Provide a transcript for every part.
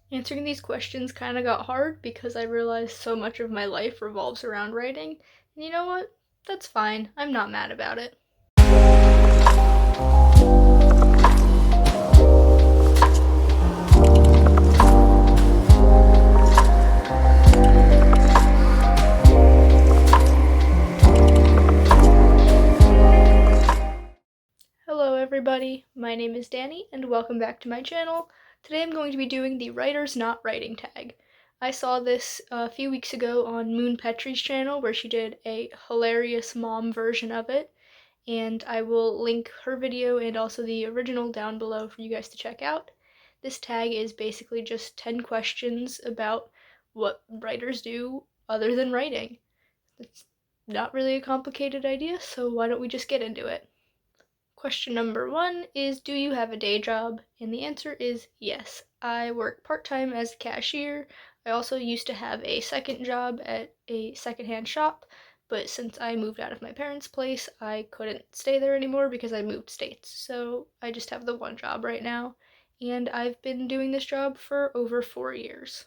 Answering these questions kind of got hard because I realized so much of my life revolves around writing. And you know what? That's fine. I'm not mad about it. Hello everybody, my name is Danny and welcome back to my channel. Today I'm going to be doing the Writers Not Writing tag. I saw this a few weeks ago on Moon Petrie's channel where she did a hilarious mom version of it, and I will link her video and also the original down below for you guys to check out. This tag is basically just 10 questions about what writers do other than writing. It's not really a complicated idea, so why don't we just get into it. Question number 1 is, do you have a day job? And the answer is yes. I work part-time as a cashier. I also used to have a second job at a secondhand shop, but since I moved out of my parents' place, I couldn't stay there anymore because I moved states. So I just have the one job right now, and I've been doing this job for over 4 years.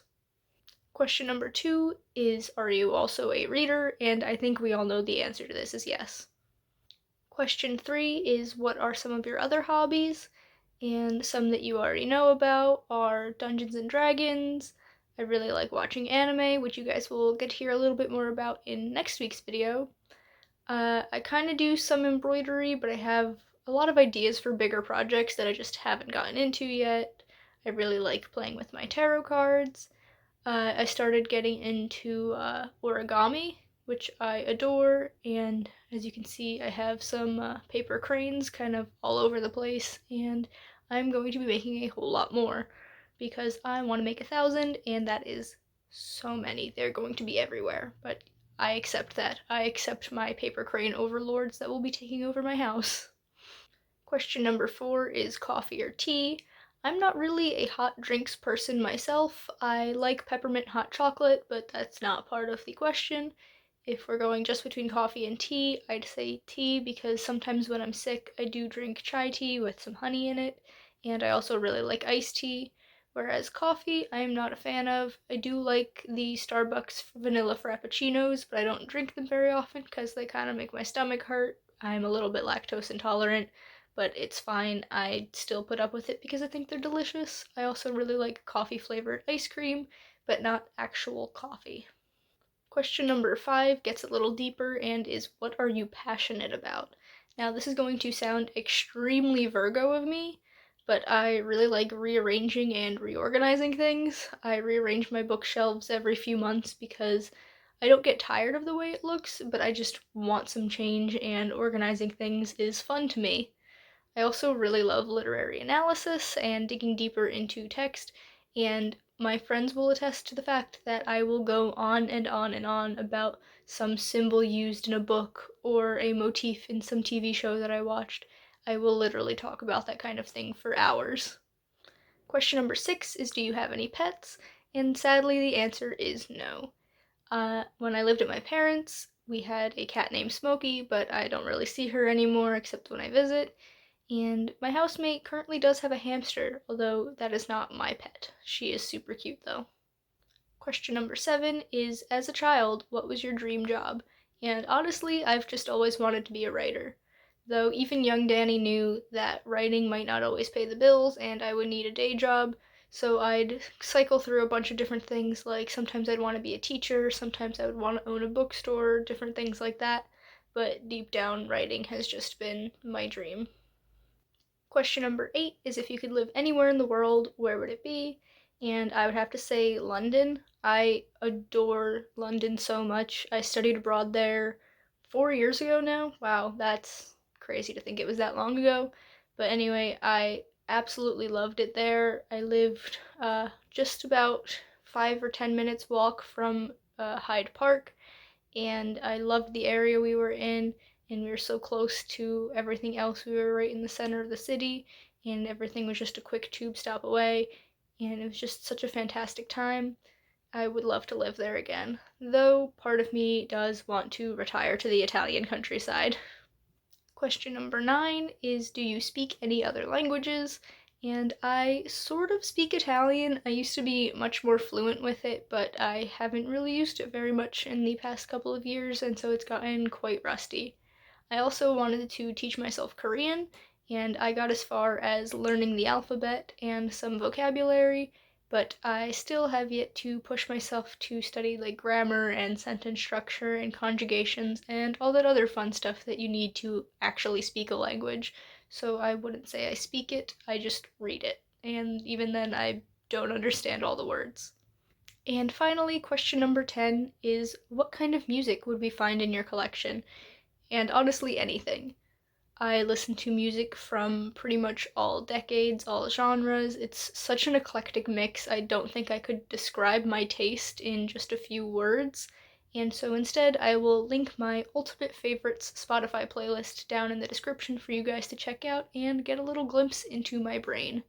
Question number 2 is, are you also a reader? And I think we all know the answer to this is yes. Question 3 is, what are some of your other hobbies? And some that you already know about are Dungeons and Dragons. I really like watching anime, which you guys will get to hear a little bit more about in next week's video. I kind of do some embroidery, but I have a lot of ideas for bigger projects that I just haven't gotten into yet. I really like playing with my tarot cards. I started getting into origami, which I adore, and as you can see, I have some paper cranes kind of all over the place, and I'm going to be making a whole lot more because I want to make 1,000, and that is so many. They're going to be everywhere, but I accept that. I accept my paper crane overlords that will be taking over my house. Question number 4 is coffee or tea. I'm not really a hot drinks person myself. I like peppermint hot chocolate, but that's not part of the question. If we're going just between coffee and tea, I'd say tea because sometimes when I'm sick, I do drink chai tea with some honey in it, and I also really like iced tea. Whereas coffee, I am not a fan of. I do like the Starbucks vanilla frappuccinos, but I don't drink them very often because they kind of make my stomach hurt. I'm a little bit lactose intolerant, but it's fine. I still put up with it because I think they're delicious. I also really like coffee flavored ice cream, but not actual coffee. Question number 5 gets a little deeper and is, what are you passionate about? Now, this is going to sound extremely Virgo of me, but I really like rearranging and reorganizing things. I rearrange my bookshelves every few months because I don't get tired of the way it looks, but I just want some change, and organizing things is fun to me. I also really love literary analysis and digging deeper into text, and my friends will attest to the fact that I will go on and on and on about some symbol used in a book or a motif in some TV show that I watched. I will literally talk about that kind of thing for hours. Question number 6 is, do you have any pets? And sadly, the answer is no. When I lived at my parents, we had a cat named Smokey, but I don't really see her anymore except when I visit. And my housemate currently does have a hamster, although that is not my pet. She is super cute though. Question number 7 is, as a child, what was your dream job? And honestly, I've just always wanted to be a writer. Though even young Danny knew that writing might not always pay the bills and I would need a day job, so I'd cycle through a bunch of different things, like sometimes I'd want to be a teacher, sometimes I would want to own a bookstore, different things like that, but deep down, writing has just been my dream. Question number 8 is, if you could live anywhere in the world, where would it be? And I would have to say London. I adore London so much. I studied abroad there 4 years ago now. Wow, that's crazy to think it was that long ago. But anyway, I absolutely loved it there. I lived just about 5 or 10 minutes walk from Hyde Park, and I loved the area we were in, and we were so close to everything else. We were right in the center of the city, and everything was just a quick tube stop away, and it was just such a fantastic time. I would love to live there again, though part of me does want to retire to the Italian countryside. Question number 9 is, do you speak any other languages? And I sort of speak Italian. I used to be much more fluent with it, but I haven't really used it very much in the past couple of years, and so it's gotten quite rusty. I also wanted to teach myself Korean, and I got as far as learning the alphabet and some vocabulary, but I still have yet to push myself to study like grammar and sentence structure and conjugations and all that other fun stuff that you need to actually speak a language. So I wouldn't say I speak it, I just read it. And even then, I don't understand all the words. And finally, question number 10 is what kind of music would we find in your collection? And honestly, anything. I listen to music from pretty much all decades, all genres. It's such an eclectic mix, I don't think I could describe my taste in just a few words. And so instead, I will link my ultimate favorites Spotify playlist down in the description for you guys to check out and get a little glimpse into my brain.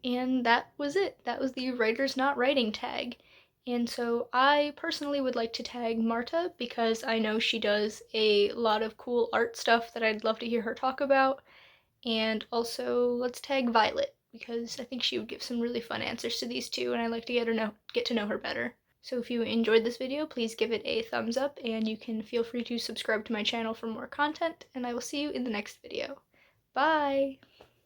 And that was it. That was the Writers Not Writing tag. And so I personally would like to tag Marta because I know she does a lot of cool art stuff that I'd love to hear her talk about. And also let's tag Violet because I think she would give some really fun answers to these two and I'd like to get to know her better. So if you enjoyed this video, please give it a thumbs up and you can feel free to subscribe to my channel for more content and I will see you in the next video. Bye!